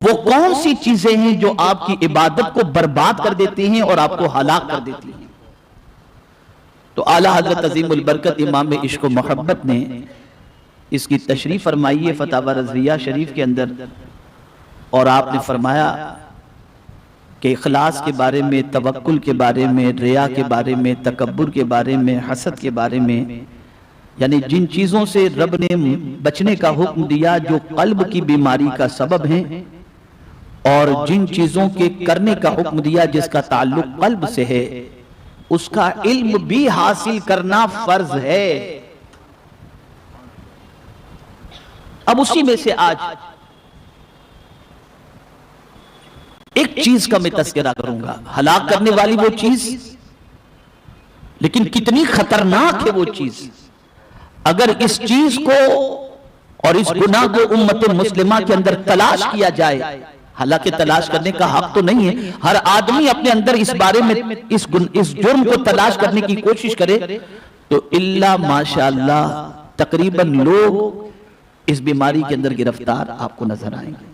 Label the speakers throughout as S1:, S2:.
S1: وہ کون سی چیزیں ہیں جو آپ کی عبادت کو برباد کر دیتی ہیں اور آپ کو ہلاک کر دیتی ہیں؟ تو اعلیٰ حضرت عظیم البرکت امام عشق و محبت نے اس کی تشریح فرمائی ہے فتاوی رضویہ شریف کے اندر، اور آپ نے فرمایا کہ اخلاص کے بارے میں، توکل کے بارے میں، ریا کے بارے میں، تکبر کے بارے میں، حسد کے بارے میں، یعنی جن چیزوں سے رب نے بچنے کا حکم دیا جو قلب کی بیماری کا سبب ہیں، اور جن چیزوں کے کرنے کا حکم دیا جس کا تعلق قلب سے ہے، اس کا علم بھی حاصل کرنا فرض ہے۔ اب اسی میں سے آج ایک چیز کا میں تذکرہ کروں گا، ہلاک کرنے والی وہ چیز، لیکن کتنی خطرناک ہے وہ چیز۔ اگر اس چیز کو اور اس گناہ کو امت مسلمہ کے اندر تلاش کیا جائے، حالانکہ تلاش کرنے کا حق تو نہیں ہے، ہر آدمی اپنے اندر اس بارے میں اس جرم کو تلاش کرنے کی کوشش کرے، تو اللہ ماشاءاللہ تقریباً لوگ اس بیماری کے اندر گرفتار آپ کو نظر آئیں گے۔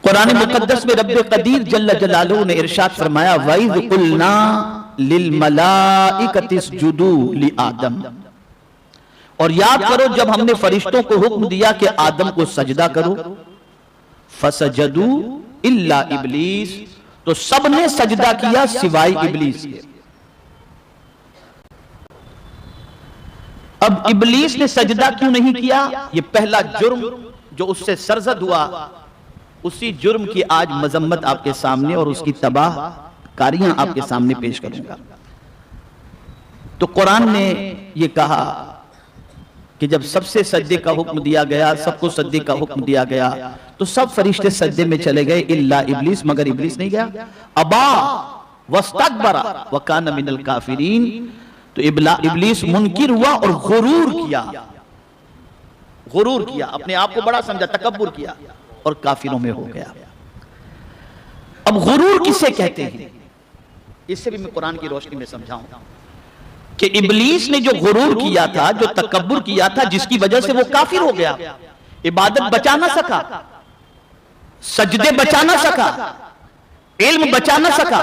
S1: قرآن مقدس میں رب قدیر جل جلالہ نے ارشاد فرمایا وَإِذْ قُلْنَا لِلْمَلَائِكَةِ اسْجُدُوا لِآدَمَ، اور یاد کرو جب ہم نے فرشتوں کو حکم دیا کہ آدم کو سجدہ کرو، فَسَجَدُوا إِلَّا إِبْلِيسَ، تو سب نے سجدہ کیا سوائے ابلیس کے۔ اب ابلیس نے سجدہ کیوں نہیں کیا؟ یہ پہلا جرم جو اس سے سرزد ہوا، اسی جرم کی آج مذمت آپ کے سامنے اور اس کی تباہ کاریاں آپ کے سامنے پیش کروں گا۔ تو قرآن نے یہ کہا کہ جب سب سے سجدے کا حکم دیا گیا، سب کو سجدے کا حکم دیا گیا، تو سب فرشتے سجدے میں چلے گئے الا ابلیس، مگر ابلیس نہیں گیا۔ ابا واستکبر وکان من الکافرین، تو ابلیس منکر ہوا اور غرور کیا، اپنے آپ کو بڑا سمجھا، تکبر کیا اور کافروں میں ہو گیا۔ اب غرور کسے کہتے ہیں؟ اس سے بھی میں قرآن کی روشنی میں سمجھاؤں کہ ابلیس نے جو غرور کیا تھا، جو تکبر کیا تھا، جس کی وجہ سے وہ کافر ہو گیا، عبادت بچا نہ سکا، سجدے بچا نہ سکا، علم بچا نہ سکا۔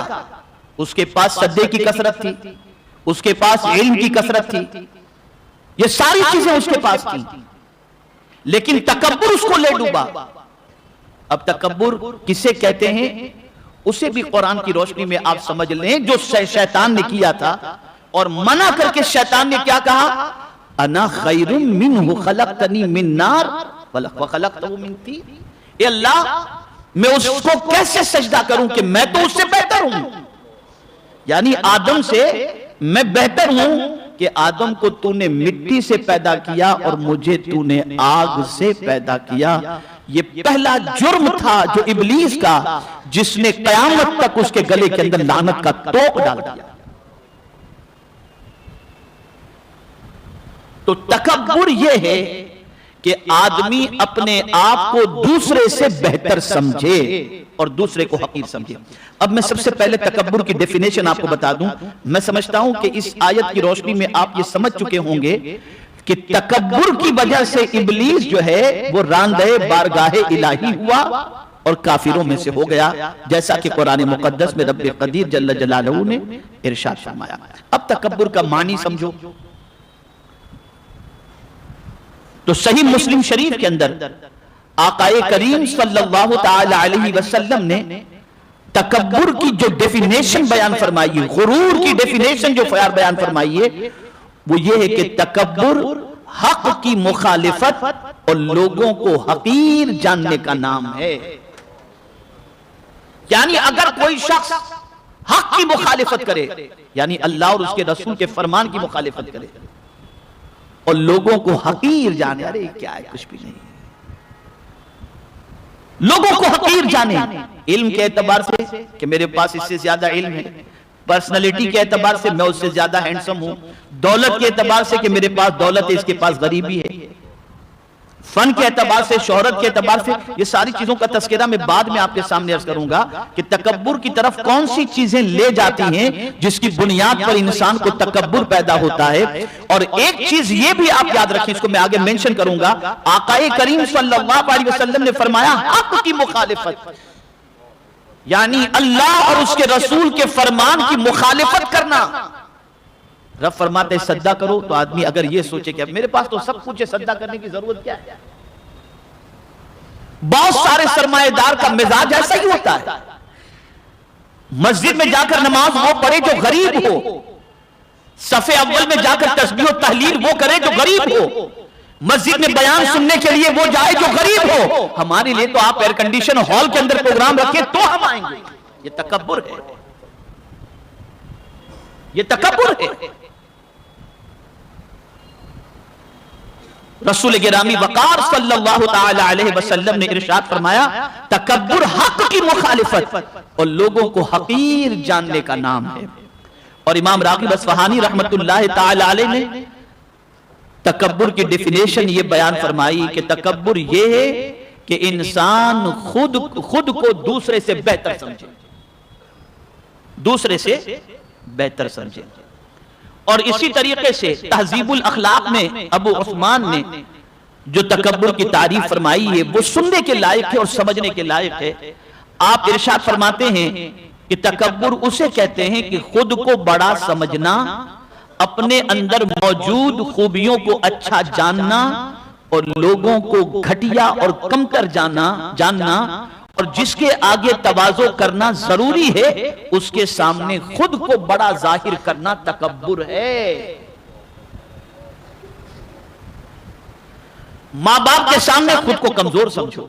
S1: اس کے پاس سجدے کی کثرت تھی، اس کے پاس علم کی کثرت تھی، یہ ساری چیزیں اس کے پاس تھیں، لیکن تکبر اس کو لے ڈوبا۔ اب تکبر کسے کہتے ہیں؟ اسے بھی قرآن کی روشنی میں آپ سمجھ لیں جو شیطان نے کیا تھا، اور منع کر کے شیطان نے کیا کہا؟ انا خیر منہ خلقتنی من نار وخلقتہ من طین، اے اللہ میں اس کو کیسے سجدہ کروں کہ میں تو اس سے بہتر ہوں، یعنی آدم سے میں بہتر ہوں کہ آدم کو تو نے مٹی سے پیدا کیا اور مجھے تو نے آگ سے پیدا کیا۔ یہ پہلا جرم تھا جو ابلیس کا، جس نے قیامت تک اس کے گلے کے اندر لعنت کا توق ڈال دیا۔ تو تکبر یہ ہے کہ آدمی اپنے آپ کو دوسرے سے بہتر سمجھے اور دوسرے کو حقیر سمجھے۔ اب میں سب سے پہلے تکبر کی ڈیفینیشن آپ کو بتا دوں۔ میں سمجھتا ہوں کہ اس آیت کی روشنی میں آپ یہ سمجھ چکے ہوں گے کہ تکبر کی وجہ سے ابلیس جو ہے وہ راندہ بارگاہ الہی ہوا اور کافروں میں سے ہو گیا، جیسا کہ قرآن مقدس میں رب قدیر جل جلالہ نے ارشاد فرمایا۔ اب تکبر کا معنی سمجھو تو صحیح مسلم شریف کے اندر آقا کریم صلی اللہ تعالی علیہ وسلم نے تکبر کی جو ڈیفینیشن بیان فرمائی ہے، غرور کی ڈیفینیشن جو بیان فرمائی ہے، وہ یہ ہے کہ تکبر حق کی مخالفت اور لوگوں کو حقیر جاننے کا نام ہے۔ یعنی اگر کوئی شخص حق کی مخالفت کرے، یعنی اللہ اور اس کے رسول کے فرمان کی مخالفت کرے اور لوگوں کو حقیر جانے، ارے کیا ہے کچھ بھی نہیں، لوگوں کو حقیر جانے، علم کے اعتبار سے کہ میرے پاس اس سے زیادہ علم ہے، پرسنالٹی کے اعتبار سے میں اس سے زیادہ ہینڈسم ہوں، دولت کے اعتبار سے کہ میرے پاس دولت ہے اس کے پاس غریبی ہے، فن کے اعتبار سے، شہرت کے اعتبار سے، یہ ساری چیزوں کا تذکرہ میں بعد میں آپ کے سامنے عرض کروں گا کہ تکبر کی طرف کون سی چیزیں لے جاتی ہیں جس کی بنیاد پر انسان کو تکبر پیدا ہوتا ہے۔ اور ایک چیز یہ بھی آپ یاد رکھیں، اس کو میں آگے منشن کروں گا، آقا کریم صلی اللہ علیہ وسلم نے فرمایا حق کی مخالفت، یعنی اللہ اور اس کے رسول کے فرمان کی مخالفت کرنا۔ رب فرماتے ہیں سجدہ کرو، تو آدمی اگر یہ سوچے کہ اب میرے پاس تو سب کچھ ہے، سجدہ کرنے کی ضرورت کیا ہے؟ بہت سارے سرمایہ دار کا مزاج ایسا ہی ہوتا ہے، مسجد میں جا کر نماز وہ پڑھے جو غریب ہو، صف اول میں جا کر تسبیح و تحلیل وہ کرے جو غریب ہو، مسجد میں بیان سننے کے لیے وہ جائے جو غریب ہو۔ ہمارے لیے تو آپ ایئر کنڈیشن ہال کے اندر پروگرام رکھیں تو ہم آئیں گے۔ یہ تکبر ہے، یہ تکبر ہے۔ رسول گرامی وقار صلی اللہ تعالی علیہ وسلم نے ارشاد فرمایا تکبر حق کی مخالفت اور لوگوں کو حقیر جاننے کا نام ہے۔ اور امام راغب اصفہانی رحمت اللہ تعالی علیہ نے تکبر کی ڈیفینیشن یہ بیان فرمائی کہ تکبر یہ ہے کہ انسان خود کو دوسرے سے بہتر سمجھے، دوسرے سے بہتر سمجھے۔ اور اسی طریقے سے تہذیب الاخلاق میں ابو عثمان نے جو تکبر کی تعریف فرمائی ہے وہ سننے کے لائق ہے اور سمجھنے کے لائق ہے۔ آپ ارشاد فرماتے ہیں کہ تکبر اسے کہتے ہیں کہ خود کو بڑا سمجھنا، اپنے اندر موجود خوبیوں کو اچھا جاننا اور لوگوں کو گھٹیا اور کمتر جاننا، اور جس کے آگے تواضع کرنا ضروری ہے اس کے سامنے خود کو بڑا ظاہر کرنا تکبر ہے۔ ماں باپ کے سامنے خود کو کمزور سمجھو،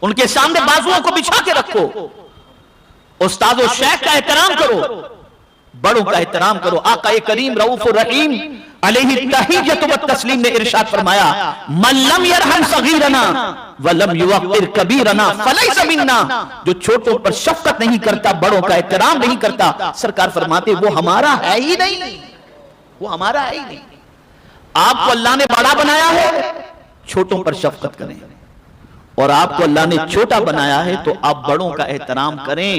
S1: ان کے سامنے بازوؤں کو بچھا کے رکھو، استاد و شیخ کا احترام کرو، بڑوں کا احترام کرو۔ آقا کریم رؤوف الرحیم علیہ التحیۃ والتسلیم نے ارشاد فرمایا من لم یرحم صغیرنا ولم یوقر کبیرنا فلیس منا، جو چھوٹوں پر شفقت نہیں کرتا، بڑوں کا احترام نہیں کرتا، سرکار فرماتے وہ ہمارا ہے ہی نہیں، وہ ہمارا ہے ہی نہیں۔ آپ کو اللہ نے بڑا بنایا ہے، چھوٹوں پر شفقت کریں، اور آپ کو اللہ نے چھوٹا بنایا ہے تو آپ بڑوں کا احترام کریں۔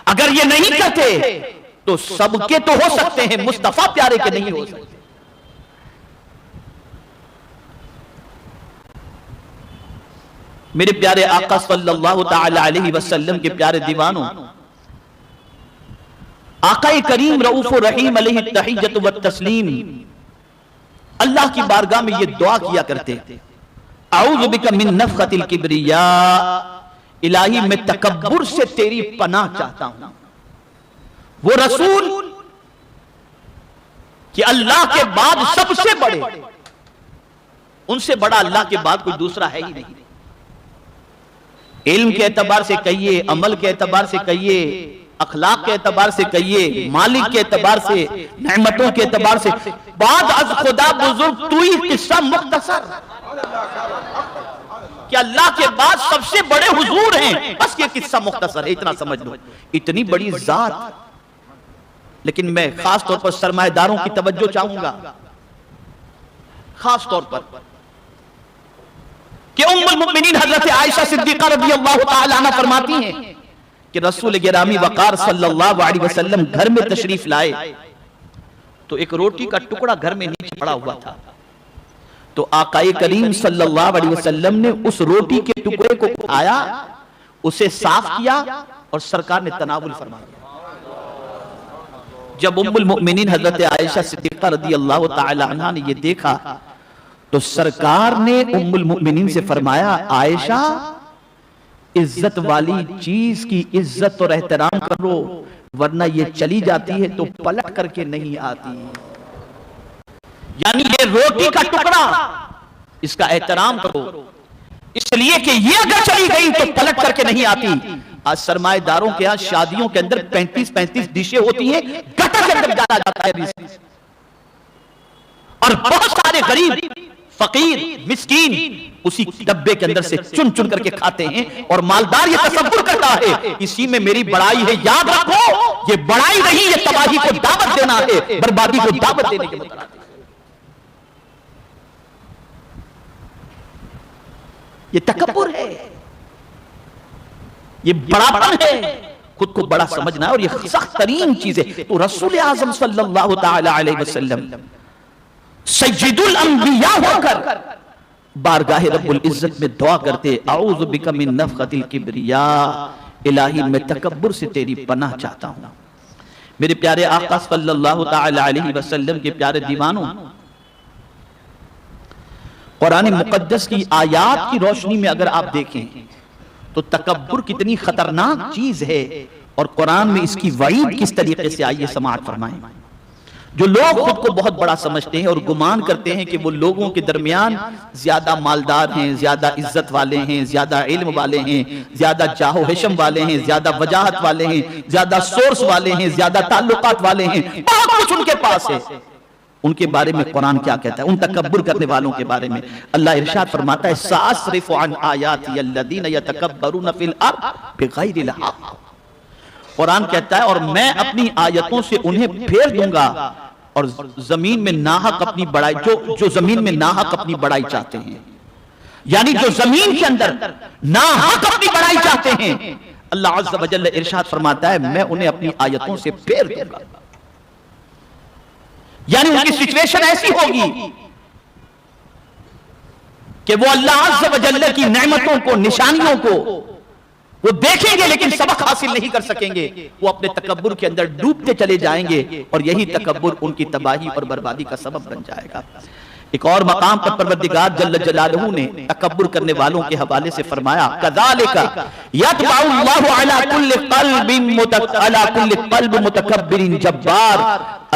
S1: اگر یہ نہیں کرتے تو سب کے تو ہو سکتے ہیں، مصطفیٰ پیارے کے نہیں ہو سکتے۔ میرے پیارے آقا صلی اللہ تعالی علیہ وسلم کے پیارے دیوانوں، آقا کریم رؤوف الرحیم علیہ التحیۃ والتسلیم اللہ کی بارگاہ میں یہ دعا کیا کرتے اعوذ بک من نفخۃ الکبریاء، الہی میں تکبر سے تیری پناہ چاہتا ہوں۔ وہ رسول کہ اللہ کے بعد سب سے بڑے، ان سے بڑا اللہ کے بعد کوئی دوسرا ہے ہی نہیں۔ علم کے اعتبار سے کہیے، عمل کے اعتبار سے کہیے، اخلاق کے اعتبار سے کہیے، مالک کے اعتبار سے، نعمتوں کے اعتبار سے، بعد از خدا بزرگ تو ہی قصہ مختصر، کہ اللہ کے بعد سب سے بڑے حضور ہیں، بس یہ قصہ مختصر ہے، اتنا سمجھ لو۔ اتنی بڑی ذات، لیکن میں خاص طور پر سرمایہ داروں کی توجہ چاہوں گا، خاص طور پر کہ ام المؤمنین حضرت عائشہ صدیقہ رضی اللہ تعالی عنہ فرماتی ہیں کہ رسول گرامی وقار صلی اللہ علیہ وسلم گھر میں تشریف لائے تو ایک روٹی کا ٹکڑا گھر میں نیچے پڑا ہوا تھا، تو آقا کریم صلی اللہ علیہ وسلم نے اس روٹی کے ٹکڑے کو اٹھایا، اسے صاف کیا اور سرکار نے تناول فرمایا۔ جب ام المؤمنین حضرت عائشہ صدیقہ رضی اللہ تعالی عنہ نے یہ دیکھا تو سرکار نے ام المؤمنین سے فرمایا عائشہ عزت والی چیز کی عزت اور احترام کرو، ورنہ یہ چلی جاتی ہے تو پلٹ کر کے نہیں آتی۔ یعنی یہ روٹی کا ٹکڑا، اس کا احترام کرو، اس لیے کہ یہ اگر چلی گئی تو پلٹ کر کے نہیں آتی۔ آج سرمایہ داروں کے ہاں شادیوں کے اندر 35 ڈشیں ہوتی ہیں، گٹر کے اندر ڈالا جاتا ہے، اور بہت سارے غریب فقیر مسکین اسی ڈبے کے اندر سے چن چن کر کے کھاتے ہیں، اور مالدار یہ تصور کرتا ہے اسی میں میری بڑائی ہے۔ یاد رکھو یہ بڑائی نہیں، یہ تباہی کو دعوت دینا ہے، بربادی کو دعوت دینے کے مطلب۔ یہ تکبر ہے، یہ بڑاپن ہے، خود کو بڑا سمجھنا ہے، اور یہ سخت ترین چیز ہے۔ تو رسول اعظم صلی اللہ تعالی علیہ وسلم سید الانبیاء ہو کر بارگاہ رب العزت میں دعا کرتے، اعوذ بک من نفخۃ الکبریاء، الہی میں تکبر سے تیری پناہ چاہتا ہوں۔ میرے پیارے آقا صلی اللہ تعالی علیہ وسلم کے پیارے دیوانوں، قرآن مقدس کی آیات کی روشنی میں اگر آپ دیکھیں تو تکبر کتنی خطرناک چیز ہے، اور قرآن میں اس کی وعید کس طریقے سے آئی ہے سماعت فرمائیں۔ جو لوگ خود کو بہت بڑا سمجھتے ہیں اور گمان کرتے ہیں کہ وہ لوگوں کے درمیان زیادہ مالدار ہیں، زیادہ عزت والے ہیں، زیادہ علم والے ہیں، زیادہ جاہ و حشم والے ہیں، زیادہ وجاہت والے ہیں، زیادہ سورس والے ہیں، زیادہ تعلقات والے ہیں، بہت کچھ ان کے پاس ہے، ان کے بارے میں قرآن کیا کہتا ہے؟ ان تکبر کرنے والوں کے بارے میں اللہ ارشاد فرماتا ہے، سَأَصْرِفُ عَنْ آيَاتِيَ الَّذِينَ يَتَكَبَّرُونَ فِي الْأَرْضِ بِغَيْرِ الْحَقِّ۔ قرآن کہتا ہے اور میں اپنی آیتوں سے انہیں پھیر دوں گا، اور زمین میں ناحق اپنی بڑائی، جو زمین میں ناحق اپنی بڑائی چاہتے ہیں، یعنی جو زمین کے اندر ناحق اپنی بڑائی چاہتے ہیں، اللہ عز و جل ارشاد فرماتا ہے میں انہیں اپنی آیتوں سے پھیر دوں گا۔ یعنی ان کی سچویشن ایسی ہوگی کہ وہ اللہ عز و جل کی نعمتوں کو، نشانیوں کو وہ دیکھیں گے لیکن سبق حاصل نہیں کر سکیں گے، وہ اپنے تکبر کے اندر ڈوبتے چلے جائیں گے، اور یہی تکبر ان کی تباہی اور بربادی کا سبب بن جائے گا۔ ایک اور مقام پر پروردگار جل جلالہ نے تکبر کرنے والوں کے حوالے سے فرمایا، كَذَلِكَ يَطْبَعُ اللَّهُ عَلَى كُلِّ قَلْبٍ مُتَكَبِّرٍ جَبَّارٍ،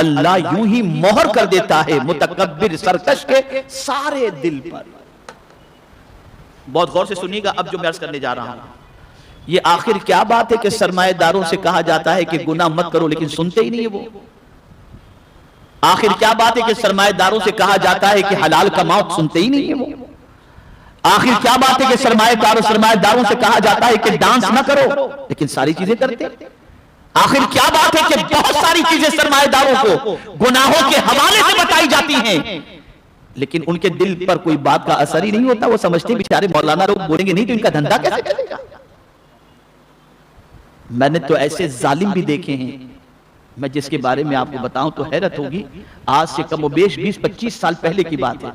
S1: اللہ یوں ہی مہر کر دیتا ہے متکبر سرکش کے سارے دل پر۔ بہت غور سے سنیے گا اب جو میں عرض کرنے جا رہا ہوں۔ یہ آخر کیا بات ہے کہ سرمایہ داروں سے کہا جاتا ہے کہ گناہ مت کرو، لیکن سنتے ہی نہیں ہے وہ؟ آخر کیا بات ہے کہ سرمایہ داروں سے کہا جاتا ہے کہ حلال کماؤ، سنتے ہی نہیں ہے وہ؟ آخر کیا بات ہے کہ سرمایہ داروں سے کہا جاتا ہے کہ ڈانس نہ کرو، لیکن ساری چیزیں کرتے؟ آخر کیا بات ہے کہ بہت ساری چیزیں سرمایہ داروں کو گناہوں کے حوالے سے بتائی جاتی ہیں، لیکن ان کے دل پر کوئی بات کا اثر ہی نہیں ہوتا؟ وہ سمجھتے بیچارے مولانا لوگ بولیں گے نہیں تو ان کا دھندا کیسے چلے گا؟ میں نے تو ایسے ظالم بھی دیکھے ہیں، میں جس کے بارے میں آپ کو بتاؤں تو حیرت ہوگی۔ آج سے کم و بیش 20-25 سال پہلے کی بات ہے،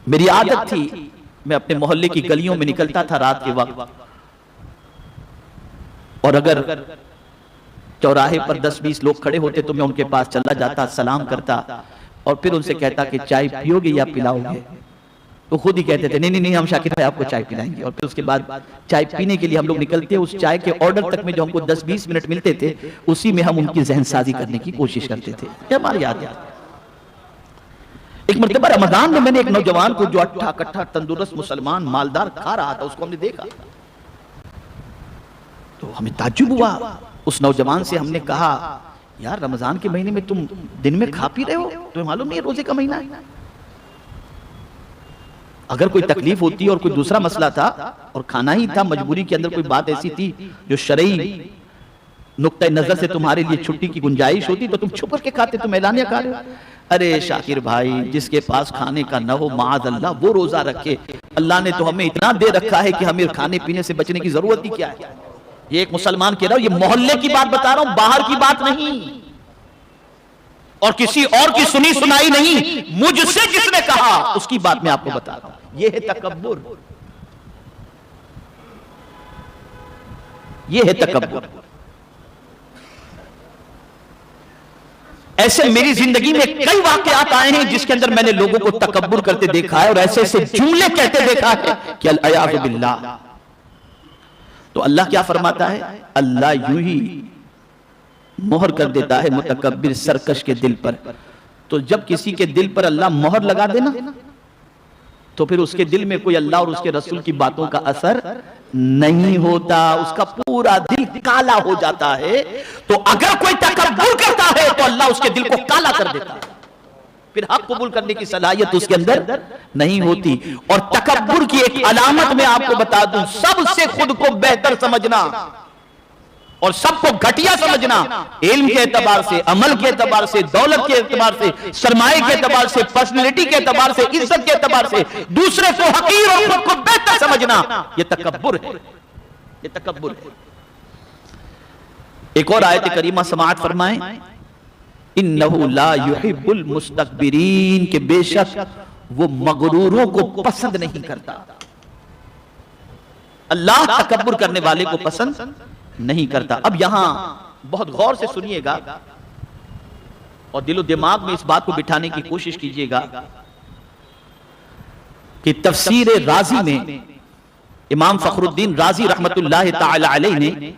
S1: میری عادت تھی میں اپنے محلے کی گلیوں میں نکلتا تھا رات کے وقت، اور اگر چوراہے پر 10-20 لوگ کھڑے ہوتے تو میں ان کے پاس چلا جاتا، سلام کرتا، اور پھر ان سے کہتا کہ چائے پیو گے یا پلاؤ گے؟ وہ خود ہی کہتے تھے نہیں ہم شاکر بھائی آپ کو چائے پلائیں گے، اور پھر اس کے بعد چائے پینے کے لیے ہم لوگ نکلتے، اس چائے کے آرڈر تک میں جو ہم کو 10-20 منٹ ملتے تھے اسی میں ہم ان کی ذہن سازی کرنے کی کوشش کرتے تھے۔ یہ ہماری یاد ہے۔ ایک مرتبہ رمضان میں نے ایک نوجوان کو جو اٹھا کٹھا تندرست مسلمان مالدار کھا رہا تھا، اس کو ہم نے دیکھا تو ہمیں تعجب ہوا۔ اس نوجوان سے ہم نے کہا یار رمضان کے مہینے میں تم دن میں کھا پی رہے ہو، تمہیں معلوم نہیں روزے کا مہینہ ہے؟ اگر کوئی تکلیف ہوتی اور کوئی دوسرا مسئلہ تھا اور کھانا ہی تھا، مجبوری کے اندر کوئی بات ایسی تھی جو شرعی نقطہ نظر سے تمہارے لیے چھٹی کی گنجائش ہوتی تو تم چھپ کر کے کھاتے، تم اعلانیہ کھا رہے ہو۔ ارے شاکر بھائی، جس کے پاس کھانے کا نہ ہو معاذ اللہ وہ روزہ رکھے، اللہ نے تو ہمیں اتنا دے رکھا ہے کہ ہمیں کھانے پینے سے بچنے کی ضرورت ہی کیا ہے؟ یہ ایک مسلمان کہہ رہا ہوں، یہ محلے کی بات بتا رہا ہوں، باہر کی بات نہیں، اور کسی اور کی سنی سنائی نہیں، مجھ سے جس نے کہا اس کی بات میں آپ کو بتا رہا ہوں۔ یہ ہے تکبر، یہ ہے تکبر۔ ایسے میری زندگی میں کئی واقعات آئے ہیں جس کے اندر میں نے لوگوں کو تکبر کرتے دیکھا ہے اور ایسے ایسے جملے کہتے دیکھا ہے کہ العیاذ باللہ۔ تو اللہ کیا فرماتا ہے؟ اللہ یوں ہی مہر کر دیتا ہے متکبر سرکش کے دل پر۔ تو جب کسی کے دل پر اللہ مہر لگا دینا تو پھر اس کے دل میں کوئی اللہ اور اس کے رسول کی باتوں کا اثر نہیں ہوتا، اس کا پورا دل کالا ہو جاتا ہے۔ تو اگر کوئی تکبر کرتا ہے تو اللہ اس کے دل کو کالا کر دیتا ہے، پھر حق قبول کرنے کی صلاحیت اس کے اندر نہیں ہوتی۔ اور تکبر کی ایک علامت میں آپ کو بتا دوں، سب سے خود کو بہتر سمجھنا، اور سب کو گھٹیا سمجھنا، علم کے اعتبار سے، عمل کے اعتبار سے، دولت کے اعتبار سے، سرمایہ کے اعتبار سے، پرسنالٹی کے اعتبار سے، عزت کے اعتبار سے دوسرے کو حقیر اور خود کو بہتر سمجھنا، یہ تکبر ہے، یہ تکبر ہے۔ ایک اور آیت کریمہ سماعت فرمائیں، اِنَّهُ لَا يُحِبُّ الْمُسْتَكْبِرِينَ، کہ بے شک وہ مغروروں کو پسند نہیں کرتا۔ اللہ تکبر کرنے والے کو پسند نہیں کرتا۔ اب یہاں بہت غور سے سنیے گا اور دل و دماغ میں اس بات کو بٹھانے کی کوشش کیجئے گا کہ تفسیر رازی میں امام فخر الدین رازی رحمت اللہ تعالی علیہ نے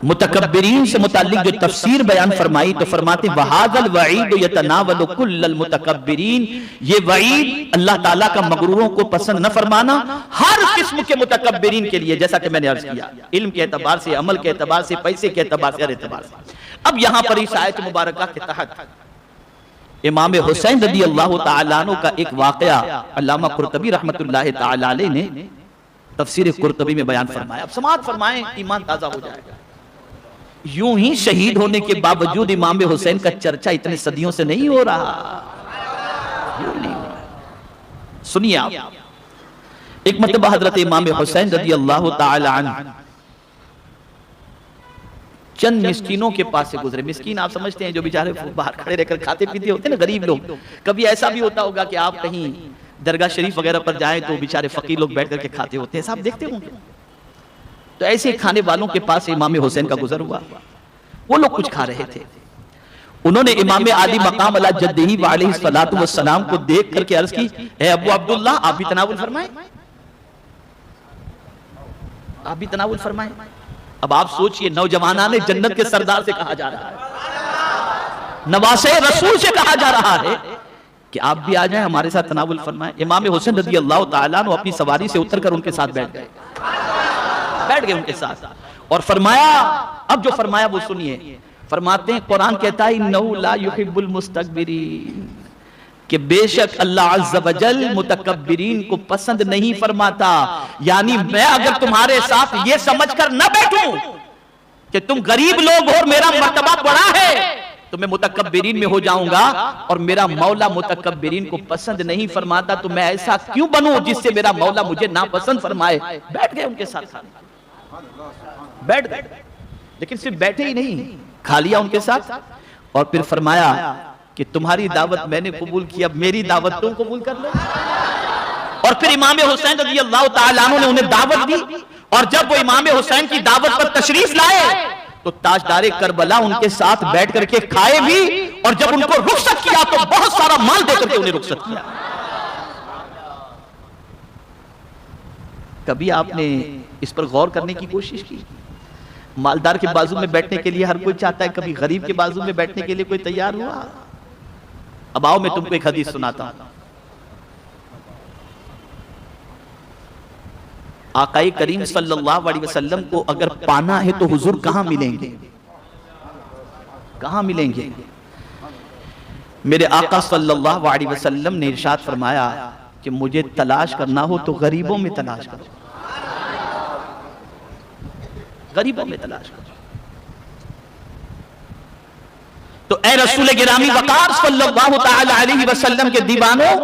S1: متکبرین سے متعلق جو تفسیر بیان فرمائی تو فرماتے وَهَذَا الْوَعِيدُ يَتَنَاوَلُ كُلَّ الْمُتَكَبِّرِينَ، یہ وعید اللہ تعالیٰ کا مغروروں کو پسند نہ فرمانا ہر قسم کے متکبرین کے لیے، جیسا کہ میں نے عرض کیا، علم کے اعتبار سے، عمل کے اعتبار سے، پیسے کے اعتبار سے، ہر اعتبار سے۔ اب یہاں پر اس آیت مبارکہ کے تحت امام حسین رضی اللہ تعالیٰ عنہ کا ایک واقعہ علامہ قرطبی رحمت اللہ تعالیٰ علیہ نے تفسیر قرطبی میں بیان فرمایا۔ اب سماعت فرمائیں، ایمان تازہ ہو جائے گا۔ یوں ہی شہید ہونے کے باوجود امام حسین کا چرچا اتنے صدیوں سے نہیں ہو رہا، سنیے آپ۔ ایک مرتبہ حضرت امام حسین رضی اللہ تعالی عنہ چند مسکینوں کے پاس سے گزرے۔ مسکین آپ سمجھتے ہیں جو بیچارے باہر کھڑے رہ کر کھاتے پیتے ہوتے ہیں نا، غریب لوگ۔ کبھی ایسا بھی ہوتا ہوگا کہ آپ کہیں درگاہ شریف وغیرہ پر جائیں تو بیچارے فقیر لوگ بیٹھ کر کے کھاتے ہوتے ہیں، آپ دیکھتے ہوں گے۔ تو ایسے کھانے والوں کے پاس امام حسین کا گزر ہوا، وہ لوگ کچھ کھا رہے تھے۔ انہوں نے امام عالی مقام علی جدہ وعلیہ الصلوۃ والسلام کو دیکھ کر کے عرض کی، اے ابو عبداللہ آپ بھی تناول فرمائیں، آپ بھی تناول فرمائیں۔ اب آپ سوچئے، نوجوانان جنت کے سردار سے کہا جا رہا ہے، نواسے رسول سے کہا جا رہا ہے کہ آپ بھی آ جائیں ہمارے ساتھ تناول فرمائیں۔ امام حسین رضی اللہ تعالیٰ عنہ اپنی سواری سے اتر کر ان کے ساتھ بیٹھ گئے ان کے ساتھ، اور فرمایا، اب جو فرمایا وہ سنیے۔ فرماتے ہیں قرآن کہتا ہے انہو لا یحب المستکبرین، کہ بے شک اللہ عز و جل متکبرین کو پسند نہیں فرماتا۔ یعنی میں اگر تمہارے ساتھ یہ سمجھ کر نہ بیٹھوں کہ تم غریب لوگ ہو اور میرا مرتبہ بڑا ہے تو میں متکبرین میں ہو جاؤں گا، اور میرا مولا متکبرین کو پسند نہیں فرماتا تو میں ایسا کیوں بنوں جس سے میرا مولا مجھے ناپسند فرمائے۔ بیٹھ گئے ان کے ساتھ کھانے، بیٹھ گئے، لیکن صرف بیٹھے ہی نہیں، کھا لیا ان کے ساتھ، اور پھر فرمایا کہ تمہاری دعوت میں نے قبول کی، اب میری دعوت تم قبول کر لو۔ اور پھر امام حسین رضی اللہ تعالیٰ عنہ نے انہیں دعوت دی، اور جب وہ امام حسین کی دعوت پر تشریف لائے تو تاجدار کربلا ان کے ساتھ بیٹھ کر کے کھائے بھی، اور جب ان کو رخصت کیا تو بہت سارا مال دے کر کے انہیں رخصت کیا۔ کبھی آپ نے اس پر غور کرنے کی کوشش کی؟ مالدار کے بازو میں بیٹھنے کے لیے ہر کوئی چاہتا ہے، کبھی غریب کے بازو میں بیٹھنے کے لیے کوئی تیار ہوا؟ اب آؤ میں تم کو ایک حدیث سناتا ہوں۔ آقا کریم صلی اللہ علیہ وسلم کو اگر پانا ہے تو حضور کہاں ملیں گے؟ کہاں ملیں گے؟ میرے آقا صلی اللہ علیہ وسلم نے ارشاد فرمایا کہ مجھے تلاش کرنا ہو تو غریبوں میں تلاش کرو، غریبوں میں تلاش کرو۔ تو اے رسول گرامی وقار صلی اللہ تعالی علیہ وسلم کے دیوانوں،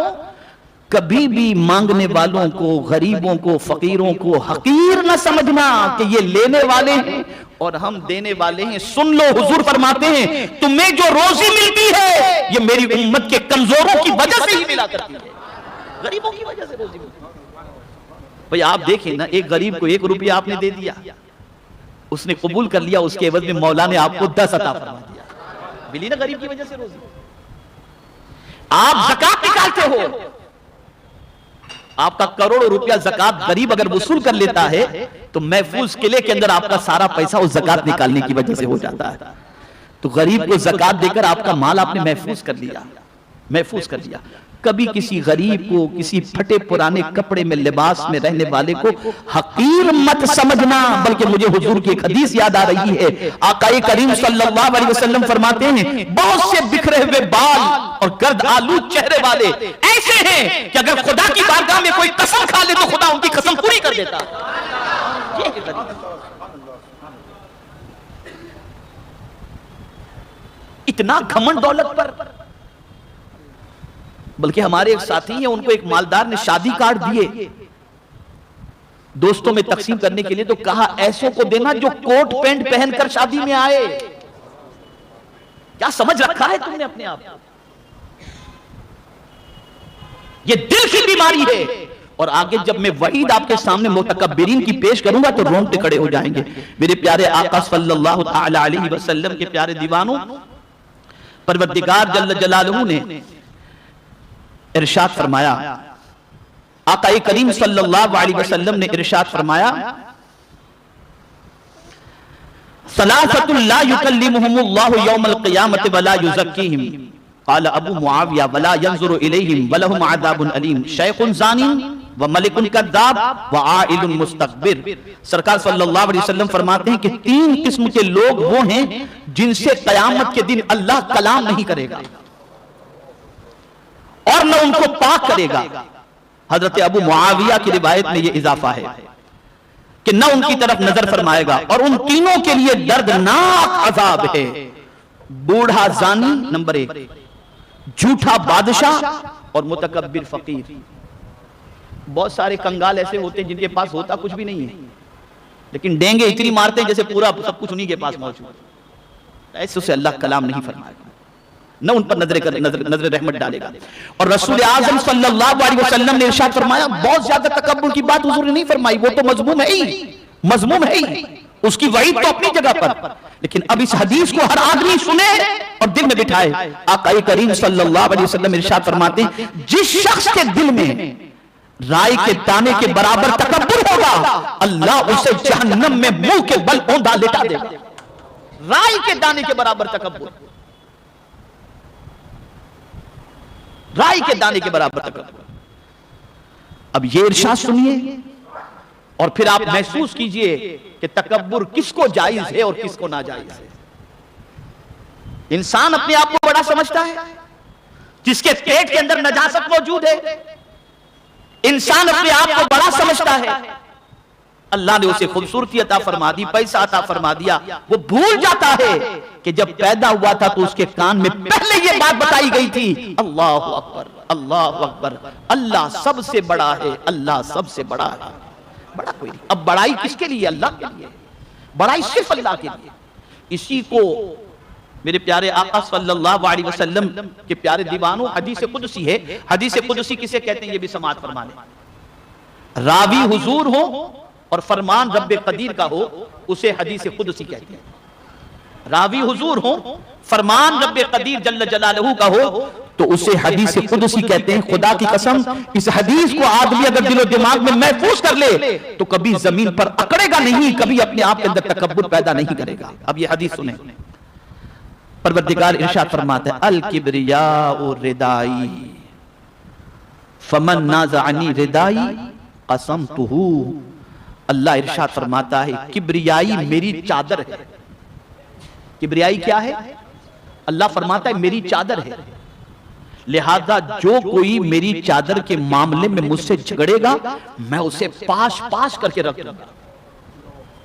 S1: کبھی بھی مانگنے والوں کو، غریبوں کو، فقیروں کو حقیر نہ سمجھنا کہ یہ لینے والے ہیں اور ہم دینے والے ہیں۔ سن لو، حضور فرماتے ہیں تمہیں جو روزی ملتی ہے یہ میری امت کے کمزوروں کی وجہ سے ہی ملا کرتی ہے، غریبوں کی وجہ سے روزی ملتی ہے۔ بھئی آپ دیکھیں نا، ایک غریب کو 1 روپیہ آپ نے دے دیا، اس نے قبول کر لیا، اس کے عوض میں مولا نے آپ کو 10 عطا فرما دیا، ملی نا غریب کی وجہ سے روزی۔ آپ زکوٰۃ نکالتے ہو، آپ کا کروڑ روپیہ زکوٰۃ غریب اگر وصول کر لیتا ہے تو محفوظ قلعے کے اندر آپ کا سارا پیسہ اس زکوٰۃ نکالنے کی وجہ سے ہو جاتا ہے۔ تو غریب کو زکوٰۃ دے کر آپ کا مال آپ نے محفوظ کر لیا، محفوظ کر لیا۔ کبھی کسی غریب کو، کسی پھٹے پرانے کپڑے میں، لباس میں رہنے والے کو حقیر مت سمجھنا، بلکہ مجھے حضور کی ایک حدیث یاد آ رہی ہے۔ آقا کریم صلی اللہ علیہ وسلم فرماتے ہیں بہت سے بکھرے ہوئے بال اور گرد آلود چہرے والے ایسے ہیں کہ اگر خدا کی بارگاہ میں کوئی قسم کھا لے تو خدا ان کی قسم پوری کر دیتا۔ اتنا گھمنڈ دولت پر. بلکہ ہمارے ایک ساتھی ہیں، ان کو ایک مالدار نے شادی کارڈ دیے دوستوں میں تقسیم کرنے کے لیے، تو کہا ایسوں کو دینا جو کوٹ پینٹ پہن کر شادی میں آئے. کیا سمجھ رکھا ہے تم نے اپنے آپ؟ یہ دل کی بیماری ہے. اور آگے جب میں وعید آپ کے سامنے متکبرین کی پیش کروں گا تو رونگٹے کھڑے ہو جائیں گے. میرے پیارے آقا صلی اللہ تعالی علیہ وسلم کے پیارے دیوانوں، پروردگار جل جلالہ نے ارشاد فرمایا، آقا کریم صلی اللہ علیہ وسلم نے ارشاد فرمایا، ثلاثۃ لا یکلمہم اللہ یوم القیامۃ ولا یزکیہم، قال ابو معاویہ ولا ينظر الیہم ولہم عذاب علیم، شیخ زانی وملک کذاب وعائل مستکبر. سرکار صلی اللہ علیہ وسلم فرماتے ہیں کہ 3 قسم کے لوگ وہ ہیں جن سے قیامت کے دن اللہ کلام نہیں کرے گا اور نہ ان کو پاک کرے گا. حضرت ابو معاویہ کی روایت میں یہ اضافہ ہے کہ نہ ان کی طرف نظر فرمائے گا، اور ان تینوں کے لیے دردناک عذاب ہے. بوڑھا زانی نمبر 1، جھوٹا بادشاہ اور متکبر فقیر. بہت سارے کنگال ایسے ہوتے ہیں جن کے پاس ہوتا کچھ بھی نہیں ہے، لیکن ڈینگے اتنی مارتے ہیں جیسے پورا سب کچھ انہی کے پاس موجود ہے. ایسے سے اللہ کلام نہیں فرمائے گا، نہ ان پر نظر رحمت ڈالے گا. اور رسول اعظم صلی اللہ علیہ وسلم نے ارشاد فرمایا، بہت زیادہ تکبر کی بات حضور نے نہیں فرمائی، وہ تو مذموم ہے ہی، اس کی وعید تو اپنی جگہ پر. لیکن اب اس حدیث کو ہر آدمی سنے اور دل میں بٹھائے. آقا کریم صلی اللہ علیہ وسلم ارشاد فرماتے ہیں، جس شخص کے دل میں رائی کے دانے کے برابر تکبر ہوگا، اللہ اسے جہنم میں منہ کے بل اوندا لٹا دے گا. رائی کے دانے کے برابر تکبر، رائی کے دانے کے برابر تکبر. اب یہ ارشاد سنیے اور پھر آپ محسوس کیجئے کہ تکبر کس کو جائز ہے اور کس کو ناجائز ہے. انسان اپنے آپ کو بڑا سمجھتا ہے، جس کے پیٹ کے اندر نجاست موجود ہے. انسان اپنے آپ کو بڑا سمجھتا ہے، اللہ نے اسے خوبصورتی عطا فرما دی، پیسہ عطا فرما دیا. وہ بھول جاتا ہے کہ جب پیدا ہوا تھا تو اس کے کان میں پہلے یہ بات بتائی گئی تھی، اللہ اکبر، اللہ اکبر، اللہ سب سے بڑا ہے، اللہ سب سے بڑا ہے. بڑا کوئی نہیں. اب بڑائی کس کے لیے؟ اللہ کے لیے. بڑائی صرف اللہ کے لیے. اسی کو میرے پیارے آقا صلی اللہ علیہ وسلم کے پیارے دیوانوں، حدیث قدسی ہے. حدیث قدسی کسے کہتے ہیں یہ بھی سماعت فرما لیں. راوی حضور ہو اور فرمان رب قدیر کا ہو، اسے حدیث قدسی کہتے ہیں. راوی حضور ہو، فرمان رب قدیر جل جلالہ کا ہو تو اسے حدیث قدسی کہتے ہیں. خدا کی قسم اس حدیث کو آدمی اگر دل و دماغ میں محفوظ کر لے تو کبھی زمین پر اکڑے گا نہیں، کبھی اپنے آپ کے اندر تکبر پیدا نہیں کرے گا. اب یہ حدیث سنیں. پروردگار ارشاد فرماتا ہے، الکبریاء ردائی فمن نازعنی ردائی قسمتہ. اللہ ارشاد فرماتا ہے کبریائی میری چادر ہے. کبریائی کیا ہے؟ اللہ فرماتا ہے میری چادر ہے، لہذا جو کوئی میری چادر کے معاملے میں مجھ سے جھگڑے گا میں اسے پاش پاش کر کے رکھ دوں گا.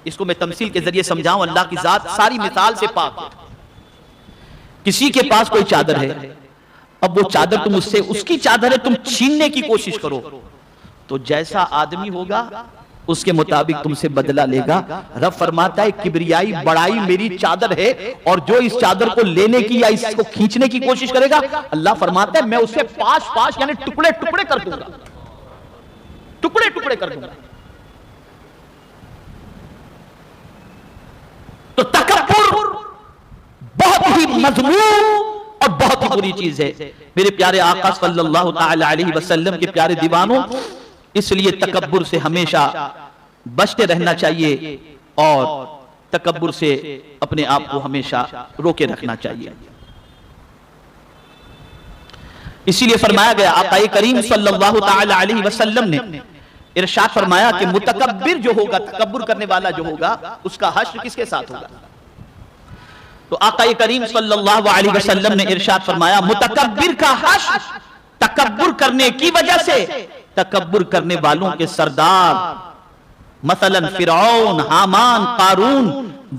S1: اس کو میں تمثیل کے ذریعے سمجھاؤں. اللہ کی ذات ساری مثال سے پاک ہے. کسی کے پاس کوئی چادر ہے، اب وہ چادر تم اس سے، اس کی چادر ہے، تم چھیننے کی کوشش کرو تو جیسا آدمی ہوگا اس کے مطابق تم سے بدلہ لے گا. رب فرماتا ہے کبریائی بڑائی میری چادر ہے، اور جو اس چادر کو لینے کی یا اس کو کھینچنے کی کوشش کرے گا اللہ فرماتا ہے میں اسے پاش پاش یعنی ٹکڑے ٹکڑے کر دوں گا، ٹکڑے ٹکڑے کر دوں گا. تو تکبر بہت ہی مذموم اور بہت ہی بری چیز ہے. میرے پیارے آقا صلی اللہ تعالی علیہ وسلم کے پیارے دیوانوں، اس لیے تکبر سے ہمیشہ بچتے رہنا چاہیے اور تکبر سے اپنے آپ کو ہمیشہ روکے رکھنا چاہیے. اسی لیے فرمایا گیا، آقا کریم صلی اللہ تعالی علیہ وسلم نے ارشاد فرمایا کہ متکبر جو ہوگا، تکبر کرنے والا جو ہوگا، اس کا حشر کس کے ساتھ ہوگا؟ تو آقا کریم صلی اللہ علیہ وسلم نے ارشاد فرمایا متکبر کا حشر تکبر کرنے کی وجہ سے تکبر کرنے والوں کے سردار مثلا فرعون، حامان، قارون،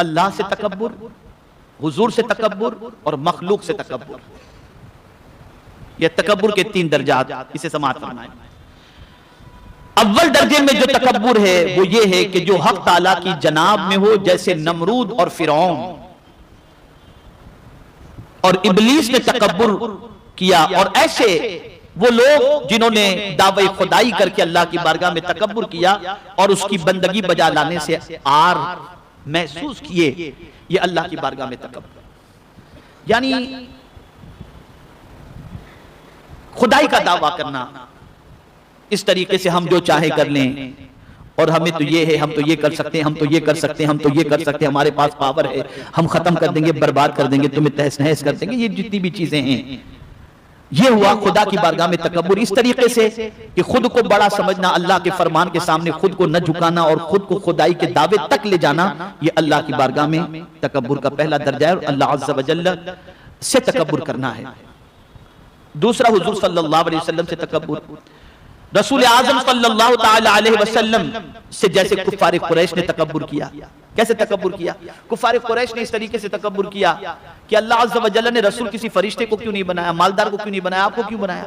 S1: اللہ سے تکبر، حضور سے تکبر اور مخلوق سے تکبر. یہ تکبر کے 3 درجات، اسے سماعت فرمائیں. اول درجے میں جو تکبر ہے وہ یہ ہے کہ جو حق تعالیٰ کی جناب میں ہو، جیسے نمرود اور فرعون. اور ابلیس نے تکبر کیا، اور ایسے وہ لوگ جنہوں نے دعوی خدائی کر کے اللہ کی بارگاہ میں تکبر کیا اور اس کی بندگی بجا لانے سے عار محسوس کیے، یہ اللہ کی بارگاہ میں تکبر. یعنی خدائی کا دعویٰ کرنا اس طریقے سے ہم جو چاہے کر لیں، اور ہمیں تو یہ ہے، ہم تو یہ کر سکتے ہیں، ہم تو یہ کر سکتے ہیں، ہم تو یہ کر سکتے ہیں، ہمارے پاس پاور ہے، ہم ختم کر دیں گے، برباد کر دیں گے، تمہیں تہس نہس کر دیں گے. یہ جتنی بھی چیزیں ہیں، یہ ہوا خدا کی بارگاہ میں تکبر. اس طریقے سے کہ خود کو بڑا سمجھنا، اللہ کے فرمان کے سامنے خود کو نہ جھکانا اور خود کو خدائی کے دعوے تک لے جانا، یہ اللہ کی بارگاہ میں تکبر کا پہلا درجہ ہے، اور اللہ عز و جل سے تکبر کرنا ہے. دوسرا حضور صلی اللہ علیہ وسلم سے تکبر. رسول اعظم صلی اللہ تعالی علیہ وسلم سے جیسے کفار قریش نے تکبر کیا. کیسے تکبر کیا؟ کفار قریش نے اس طریقے سے تکبر کیا کہ اللہ عز و جل نے رسول کسی فرشتے کو کیوں نہیں بنایا، مالدار کو کیوں نہیں بنایا، آپ کو کیوں بنایا؟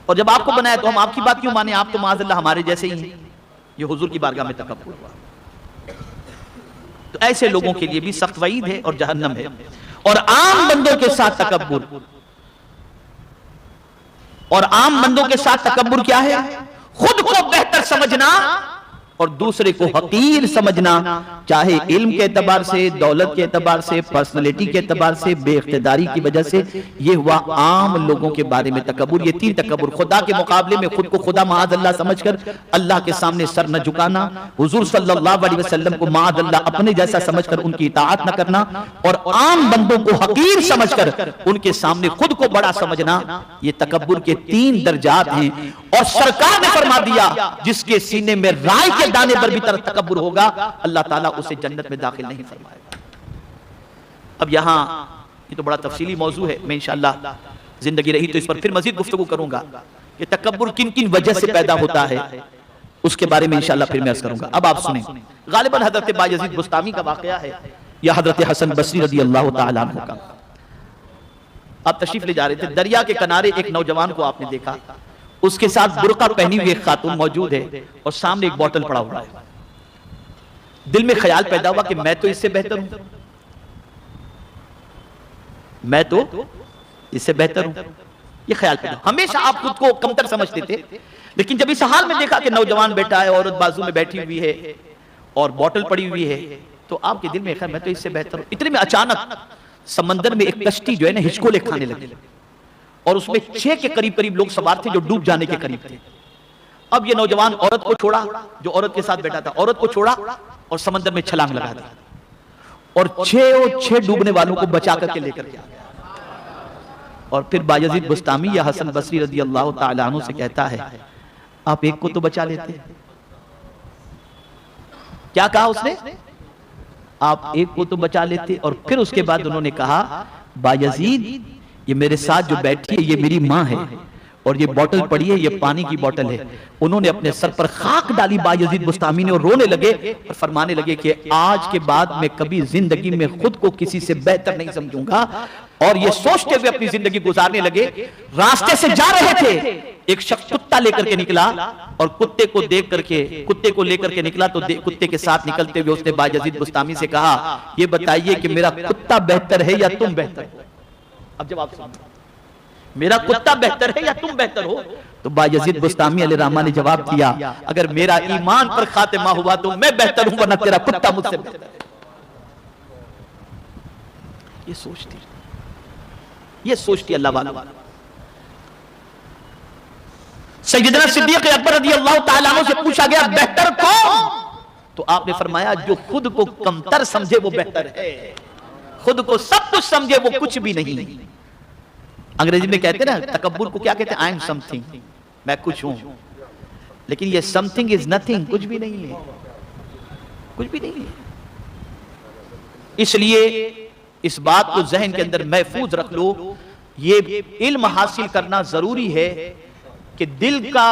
S1: اور جب آپ کو بنایا تو ہم آپ کی بات کیوں مانیں، آپ تو معاذ اللہ ہمارے جیسے ہی ہیں. یہ حضور کی بارگاہ میں تکبر ہوا. تو ایسے لوگوں کے لیے بھی سخت وعید ہے اور جہنم ہے. اور عام بندوں کے ساتھ تکبر، اور عام بندوں کے ساتھ تکبر کیا ہے؟ خود کو بہتر سمجھنا اور دوسرے کو حقیر سمجھنا، چاہے علم کے اعتبار سے، دولت کے اعتبار سے، پرسنالٹی کے اعتبار سے، بے اقتداری کی وجہ سے. یہ ہوا عام لوگوں کے بارے میں تکبر. یہ 3 تکبر، خدا کے مقابلے میں خود کو خدا معاذ اللہ سمجھ کر اللہ کے سامنے سر نہ جھکانا، حضور صلی اللہ علیہ وسلم کو معاذ اللہ اپنے جیسا سمجھ کر ان کی اطاعت نہ کرنا، اور عام بندوں کو حقیر سمجھ کر ان کے سامنے خود کو بڑا سمجھنا. یہ تکبر کے 3 درجات ہیں. اور سرکار نے فرما دیا جس کے سینے میں رائے کے دانے پر بھی تکبر ہوگا، اللہ تعالیٰ اسے جنت میں داخل نہیں فرمائے گا. اب یہاں یہ تو بڑا تفصیلی موضوع ہے، میں انشاءاللہ زندگی رہی تو اس پر پھر مزید گفتگو کروں گا کہ تکبر کن کن وجہ سے پیدا ہوتا ہے، اس کے بارے میں انشاءاللہ پھر میں عرض کروں گا. اب آپ سنیں، غالباً حضرت بایزید بسطامی کا واقعہ ہے یا حضرت حسن بصری رضی اللہ تعالیٰ عنہ کا. آپ تشریف لے جا رہے تھے، دریا کے کنارے ایک نوجوان کو آپ نے دیکھا، اس کے ساتھ برقع پہنی ہوئی ایک خاتون موجود ہے اور سامنے ایک بوتل پڑا ہوا ہے. دل میں خیال پیدا ہوا کہ میں تو اس سے بہتر ہوں، میں تو اس سے بہتر ہوں. یہ خیال پیدا. ہمیشہ آپ خود کو کمتر سمجھتے تھے، لیکن جب اس حال میں دیکھا کہ نوجوان بیٹھا ہے، عورت بازو میں بیٹھی ہوئی ہے اور بوتل پڑی ہوئی ہے، تو آپ کے دل میں خیال میں تو اس سے بہتر ہوں. اتنے میں اچانک سمندر میں ایک کشتی جو ہے نا ہچکولے کھانے لگی، اور اس میں 6 کے قریب لوگ سوار تھے جو ڈوب جانے کے قریب تھے. اب یہ نوجوان عورت کو چھوڑا، جو عورت کے ساتھ بیٹھا تھا، عورت کو چھوڑا اور سمندر میں چھلانگ لگا دیا، اور 6 ڈوبنے والوں کو بچا کر کے لے کر گیا. اور پھر بایزید بسطامی یا حسن بصری رضی اللہ تعالیٰ عنہ سے کہتا ہے، آپ ایک کو تو بچا لیتے. کیا کہا اس نے؟ آپ ایک کو تو بچا لیتے. اور پھر اس کے بعد انہوں نے کہا، بایزید یہ میرے ساتھ جو بیٹھی ہے یہ میری ماں ہے، اور یہ بوتل پڑی ہے یہ پانی کی بوتل ہے. انہوں نے اپنے سر پر خاک ڈالی بایزید بسطامی نے، اور رونے لگے اور فرمانے لگے کہ آج کے بعد میں کبھی زندگی میں خود کو کسی سے بہتر نہیں سمجھوں گا. اور یہ سوچتے ہوئے اپنی زندگی گزارنے لگے. راستے سے جا رہے تھے، ایک شخص کتا لے کر کے نکلا، اور کتے کو دیکھ کر کے کتے کو لے کر کے نکلا تو کتے کے ساتھ نکلتے ہوئے اس نے بایزید بسطامی سے کہا، یہ بتائیے کہ میرا کتا بہتر ہے یا تم بہتر ہو؟ اب جب آپ سنیں، میرا کتا بہتر ہے یا تم بہتر ہو؟ تو بایزید بسطامی علیہ الرحمہ نے جواب دیا، اگر میرا ایمان پر خاتمہ ہوا تو میں بہتر ہوں، ورنہ تیرا کتا مجھ سے بہتر ہے. یہ سوچتی اللہ والا. سیدنا صدیق اکبر رضی اللہ تعالیٰ عنہ سے پوچھا گیا بہتر کون؟ تو آپ نے فرمایا جو خود کو کمتر سمجھے وہ بہتر ہے، خود کو سب کچھ سمجھے وہ کچھ بھی نہیں. انگریزی میں کہتے ہیں نا تکبر کو کیا کہتے ہیں؟ I am something، میں کچھ ہوں. لیکن یہ something is nothing، کچھ بھی نہیں ہے، کچھ بھی نہیں ہے. اس لیے اس بات کو ذہن کے اندر محفوظ رکھ لو، یہ علم حاصل کرنا ضروری ہے کہ دل کا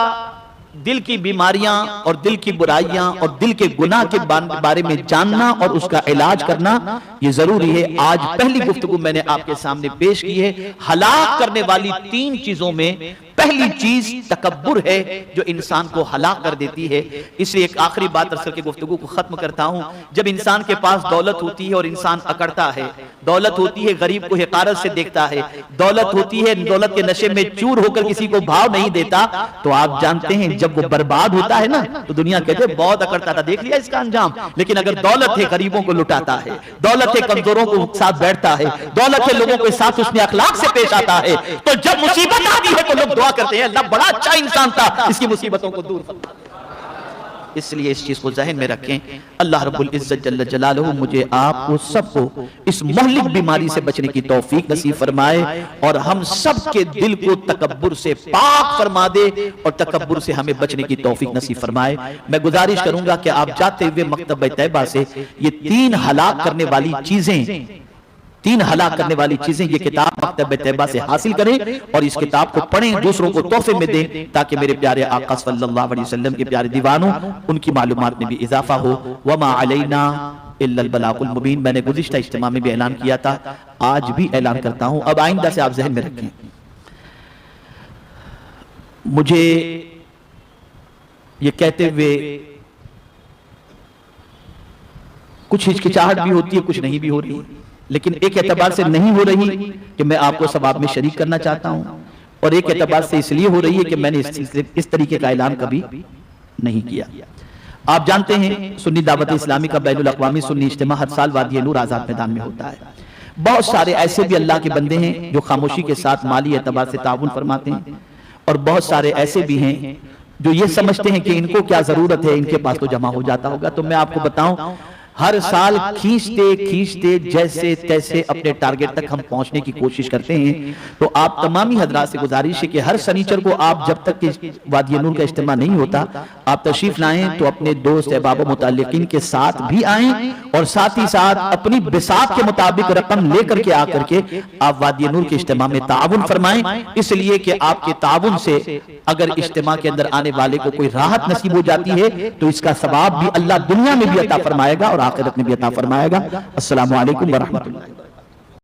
S1: دل کی بیماریاں اور دل کی برائیاں اور دل کے گناہ کے بارے میں جاننا اور اس کا علاج کرنا یہ ضروری ہے۔ آج پہلی گفتگو میں نے آپ کے سامنے پیش کی ہے، ہلاک کرنے والی 3 چیزوں میں پہلی چیز تکبر ہے جو انسان کو ہلاک کر دیتی ہے۔ اس لیے ایک آخری بات عرض کر کے گفتگو کو ختم کرتا ہوں، جب انسان کے پاس دولت ہوتی ہے اور انسان اکڑتا ہے، دولت ہوتی ہے غریب کو حقارت سے دیکھتا ہے، دولت ہوتی ہے دولت کے نشے میں چور ہو کر کسی کو بھاؤ نہیں دیتا، تو آپ جانتے ہیں جب وہ برباد ہوتا ہے نا تو دنیا کہتے ہیں بہت اکڑتا تھا، دیکھ لیا اس کا انجام۔ لیکن اگر دولت ہے غریبوں کو لٹاتا ہے، دولت ہے کمزوروں کو ساتھ بیٹھتا ہے، دولت ہے لوگوں کے ساتھ اس میں اخلاق سے پیش آتا ہے، تو جب مصیبت آتی ہے تو لوگ دعا کرتے ہیں اللہ بڑا اچھا انسان تھا، اس کی مصیبتوں کو دور فرما۔ اس لیے اس چیز کو ذہن میں رکھیں، اللہ رب العزت جل جلالہ مجھے آپ کو سب کو اس مہلک بیماری سے بچنے کی توفیق نصیب فرمائے اور ہم سب کے دل کو تکبر سے پاک فرما دے اور تکبر سے ہمیں بچنے کی توفیق نصیب فرمائے۔ میں گزارش کروں گا کہ آپ جاتے ہوئے مکتبہ طیبہ سے یہ 3 ہلاک کرنے والی چیزیں، 3 ہلاک کرنے والی چیزیں، یہ کتاب مکتبہ طیبہ سے حاصل کریں اور اس کتاب کو پڑھیں، دوسروں کو تحفے میں دیں تاکہ میرے پیارے آقا صلی اللہ علیہ وسلم کے پیارے دیوانوں ان کی معلومات میں بھی اضافہ ہو۔ وما علینا الا البلاغ المبین، میں نے گزشتہ اجتماع میں بھی اعلان کیا تھا، آج بھی اعلان کرتا ہوں، اب آئندہ سے آپ ذہن میں رکھیں۔ مجھے یہ کہتے ہوئے کچھ ہچکچاہٹ بھی ہوتی ہے، کچھ نہیں بھی ہو رہی، لیکن ایک اعتبار سے نہیں ہو رہی کہ میں آپ کو ثواب میں شریک کرنا چاہتا ہوں، اور ایک اعتبار سے اس لیے ہو رہی ہے کہ میں نے اس طریقے کا اعلان کبھی نہیں کیا۔ آپ جانتے ہیں سنی دعوت اسلامی کا بین الاقوامی سنی اجتماع ہر سال وادی نور آزاد میدان میں ہوتا ہے۔ بہت سارے ایسے بھی اللہ کے بندے ہیں جو خاموشی کے ساتھ مالی اعتبار سے تعاون فرماتے ہیں، اور بہت سارے ایسے بھی ہیں جو یہ سمجھتے ہیں کہ ان کو کیا ضرورت ہے، ان کے پاس تو جمع ہو جاتا ہوگا۔ تو میں آپ کو بتاؤں، ہر سال کھینچتے جیسے تیسے اپنے ٹارگٹ تک ہم پہنچنے کی کوشش کرتے ہیں۔ تو آپ تمامی حضرات سے گزارش ہے کہ ہر سنیچر کو آپ جب تک وادی نور کا اجتماع نہیں ہوتا آپ تشریف لائیں تو اپنے دوست احباب و متعلقین کے ساتھ بھی آئیں، اور ساتھ ہی ساتھ اپنی بساط کے مطابق رقم لے کر کے آ کر کے آپ وادی نور کے اجتماع میں تعاون فرمائیں، اس لیے کہ آپ کے تعاون سے اگر اجتماع کے اندر آنے والے کو کوئی راحت نصیب ہو جاتی ہے تو اس کا ثواب بھی اللہ دنیا میں بھی عطا فرمائے گا اور آخرت میں بھی عطا فرمائے گا۔ السلام علیکم ورحمۃ اللہ۔